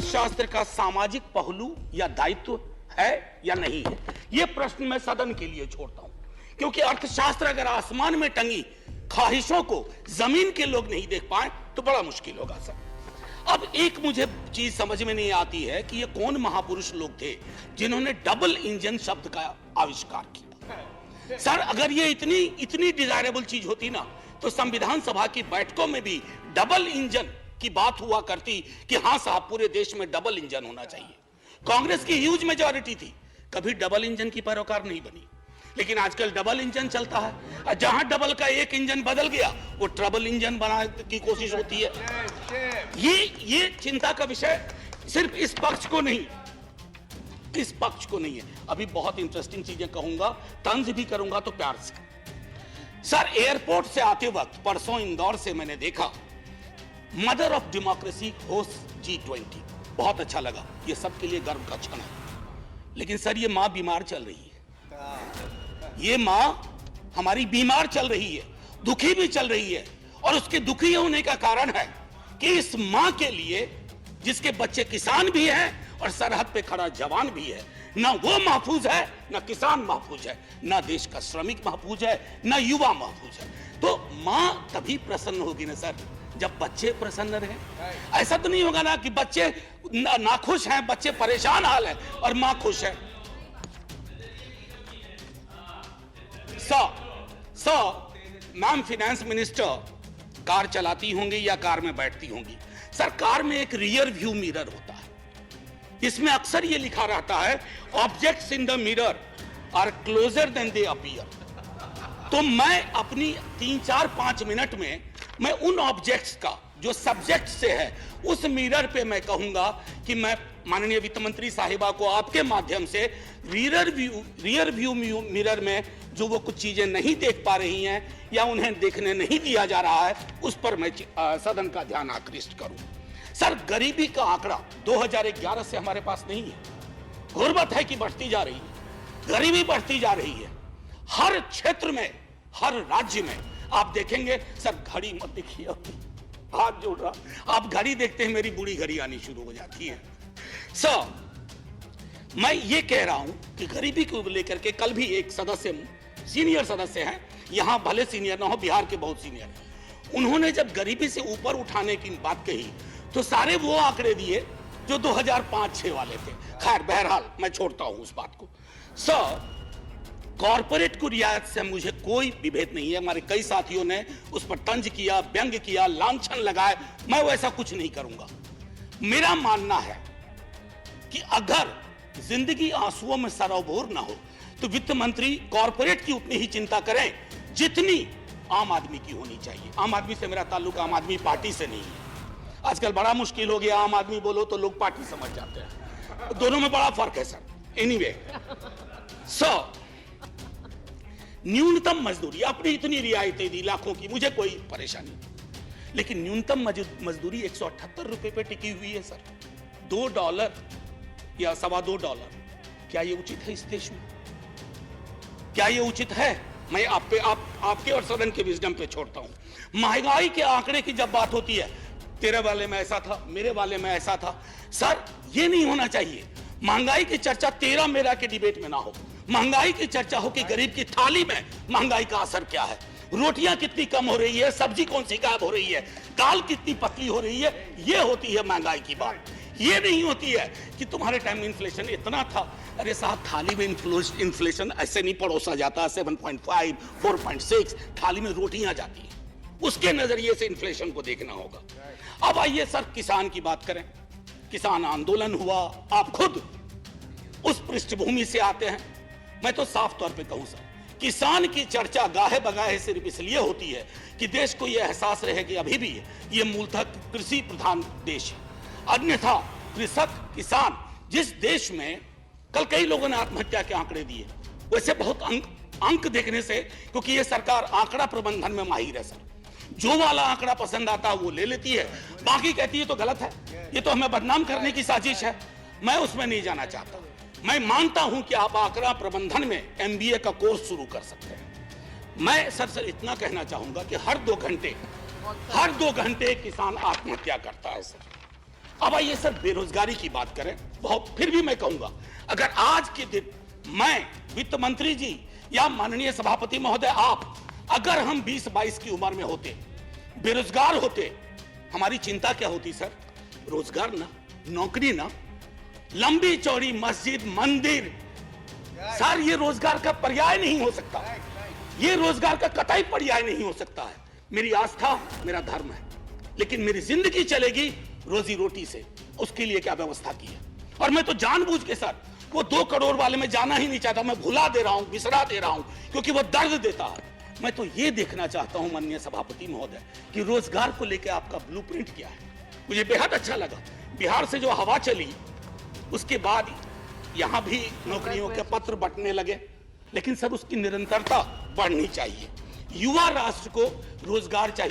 अर्थशास्त्र का सामाजिक पहलू या दायित्व है या नहीं है, यह प्रश्न मैं सदन के लिए छोड़ता हूं, क्योंकि अर्थशास्त्र अगर आसमान में टंगी ख्वाहिशों को जमीन के लोग नहीं देख पाए तो बड़ा मुश्किल होगा सर। अब एक मुझे चीज समझ में नहीं आती है कि ये कौन महापुरुष लोग थे जिन्होंने डबल इंजन शब्द का आविष्कार किया। सर अगर ये इतनी डिजायरेबल चीज होती ना तो संविधान सभा की बैठकों में भी डबल इंजन की बात हुआ करती कि हां साहब पूरे देश में डबल इंजन होना चाहिए। कांग्रेस की ह्यूज मेजॉरिटी थी, कभी डबल इंजन की पैरोकार नहीं बनी, लेकिन आजकल डबल इंजन चलता है। जहां डबल का एक इंजन बदल गया वो ट्रबल इंजन बनाने की कोशिश होती है। ये चिंता का विषय सिर्फ इस पक्ष को नहीं, इस पक्ष को नहीं है। अभी बहुत इंटरेस्टिंग चीजें कहूंगा, तंज भी करूंगा तो प्यार से। सर एयरपोर्ट से आते वक्त परसों इंदौर से मैंने देखा mother of democracy host G20, बहुत अच्छा लगा, ये सबके लिए गर्व का क्षण है। लेकिन सर ये मां बीमार चल रही है, ये मां हमारी बीमार चल रही है, दुखी भी चल रही है, और उसके दुखी होने का कारण है कि इस मां के लिए जिसके बच्चे किसान भी हैं और सरहद पे खड़ा जवान भी है, ना वो महफूज है, ना किसान महफूज है, ना देश का श्रमिक महफूज है, ना युवा महफूज है। तो मां तभी प्रसन्न होगी ना सर जब बच्चे प्रसन्न रहे। ऐसा तो नहीं होगा ना कि बच्चे नाखुश हैं, बच्चे परेशान हाल है और मां खुश है। मैम फाइनेंस मिनिस्टर कार चलाती होंगी या कार में बैठती होंगी। सर कार में एक रियर व्यू मिरर होता है, इसमें अक्सर ये लिखा रहता है objects in the mirror are closer than they appear. तो मैं अपनी 3-4-5 मिनट में मैं उन ऑब्जेक्ट्स का जो सब्जेक्ट से है उस मिरर पे मैं कहूंगा कि मैं माननीय वित्त मंत्री साहिबा को आपके माध्यम से रियर व्यू मिरर में जो वो कुछ चीजें नहीं देख पा रही हैं या उन्हें देखने नहीं दिया जा रहा है उस पर मैं सदन का ध्यान आकृष्ट करूं। सर गरीबी का आंकड़ा 2011 से हमारे पास नहीं है, गुर्बत है कि बढ़ती जा रही है, गरीबी बढ़ती जा रही है हर क्षेत्र में, हर राज्य में। आप देखेंगे सर, घड़ी मत देखिए, हाथ जोड़ रहा, आप घड़ी देखते हैं मेरी बूढ़ी घड़ी आनी शुरू हो जाती है। सर मैं ये कह रहा हूं कि गरीबी को लेकर के कल भी एक सदस्य, सीनियर सदस्य हैं, यहां भले सीनियर ना हो, बिहार के बहुत सीनियर हैं, उन्होंने जब गरीबी से ऊपर उठाने की बात कही तो सारे वो आंकड़े दिए जो 2005-6 वाले थे। खैर बहरहाल मैं छोड़ता हूं उस बात को। सर कॉर्पोरेट को रियायत से मुझे कोई विभेद नहीं है, हमारे कई साथियों ने उस पर तंज किया, व्यंग किया, लांछन लगाए, मैं वैसा कुछ नहीं करूंगा। मेरा मानना है कि अगर जिंदगी आंसुओं में सरोबोर ना हो तो वित्त मंत्री कॉर्पोरेट की उतनी ही चिंता करें जितनी आम आदमी की होनी चाहिए। आम आदमी से मेरा ताल्लुक आम आदमी पार्टी से नहीं है, आजकल बड़ा मुश्किल हो गया, आम आदमी बोलो तो लोग पार्टी समझ जाते हैं, दोनों में बड़ा फर्क है सर। एनीवे न्यूनतम मजदूरी, आपने इतनी रियायतें दी लाखों की, मुझे कोई परेशानी नहीं, लेकिन न्यूनतम मजदूरी 178 रुपए पे टिकी हुई है सर। $2 या $2.25, क्या ये उचित है इस देश में? क्या ये उचित है? मैं आपके और सदन के विजडम पे छोड़ता हूं। महंगाई के आंकड़े की जब बात होती है, तेरे वाले में ऐसा था, मेरे वाले में ऐसा था, सर ये नहीं होना चाहिए। महंगाई की चर्चा तेरा मेरा के डिबेट में ना हो, महंगाई की चर्चा हो कि गरीब की थाली में महंगाई का असर क्या है, रोटियां कितनी कम हो रही है, सब्जी कौन सी गायब हो रही है, दाल कितनी पतली हो रही है, ये होती है महंगाई की बात। ये नहीं होती है कि तुम्हारे टाइम में इन्फ्लेशन इतना था। अरे साहब थाली में इन्फ्लेशन ऐसे नहीं परोसा जाता, 7.5 4.6 थाली में रोटियां जाती हैं, उसके नजरिए से इन्फ्लेशन को देखना होगा। अब आइए सर किसान की बात करें। किसान आंदोलन हुआ, आप खुद उस पृष्ठभूमि से आते हैं। मैं तो साफ तौर पे कहूं सर, किसान की चर्चा गाहे बगाहे सिर्फ इसलिए होती है कि देश को यह एहसास रहे कि अभी भी यह मूलतः कृषि प्रधान देश है। अन्यथा कृषक किसान जिस देश में कल कई लोगों ने आत्महत्या के आंकड़े दिए, वैसे बहुत अंक देखने से, क्योंकि यह सरकार आंकड़ा प्रबंधन में माहिर है सर, जो वाला आंकड़ा पसंद आता है वो ले लेती है, बाकी कहती है तो गलत है, ये तो हमें बदनाम करने की साजिश है। मैं उसमें नहीं जाना चाहता। मैं मानता हूं कि आप आंकड़ा प्रबंधन में MBA का कोर्स शुरू कर सकते हैं। मैं सर इतना कहना चाहूंगा कि हर 2 घंटे किसान आत्महत्या करता है सर, अब आइए सर बेरोजगारी की बात करें। बहुत फिर भी मैं कहूंगा, अगर आज के दिन मैं, वित्त मंत्री जी या माननीय सभापति महोदय आप, अगर हम 20-22 की उम्र में होते, बेरोजगार होते, हमारी चिंता क्या होती सर? रोजगार ना, नौकरी ना, लंबी चौड़ी मस्जिद, मंदिर, सर ये रोजगार का पर्याय नहीं हो सकता, ये रोजगार का कतई पर्याय नहीं हो सकता है। मेरी आस्था मेरा धर्म है, लेकिन मेरी जिंदगी चलेगी रोजी रोटी से, उसके लिए क्या व्यवस्था की है। और मैं तो जानबूझ के सर वो 2 करोड़ वाले में जाना ही नहीं चाहता, मैं भुला दे रहा हूं, बिसरा दे रहा हूं, क्योंकि वो दर्द देता है। मैं तो ये देखना चाहता हूं माननीय सभापति महोदय कि रोजगार को लेकर आपका ब्लूप्रिंट क्या है। मुझे बेहद अच्छा लगा बिहार से जो हवा चली, उसके बाद यहां भी नौकरियों के पत्र बंटने लगे, लेकिन सर उसकी निरंतरता बढ़नी चाहिए। युवा राष्ट्र को रोजगार चाहिए।